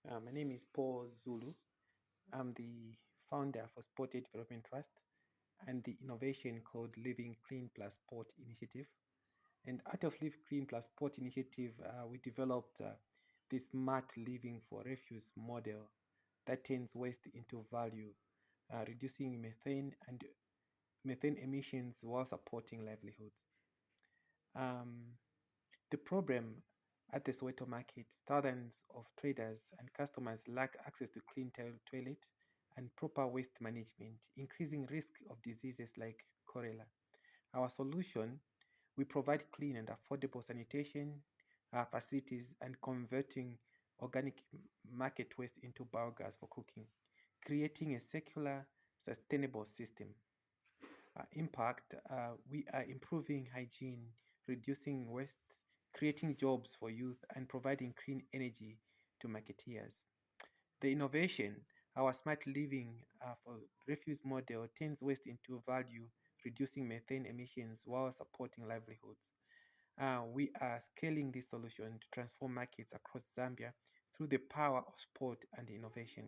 My name is Paul Zulu. I'm the founder for Sport Aid Development Trust and the innovation called Living Clean Plus Sport Initiative. And out of Live Clean Plus Sport Initiative, we developed this smart living for refuse model that turns waste into value, reducing methane emissions while supporting livelihoods. Um, The problem at the Soweto market, thousands of traders and customers lack access to clean toilet and proper waste management, increasing risk of diseases like cholera. Our solution, we provide clean and affordable sanitation facilities and converting organic market waste into biogas for cooking, creating a circular, sustainable system. Impact, we are improving hygiene, reducing waste, creating jobs for youth, and providing clean energy to marketeers. The innovation, our smart living for refuse model turns waste into value, reducing methane emissions while supporting livelihoods. We are scaling this solution to transform markets across Zambia through the power of sport and innovation.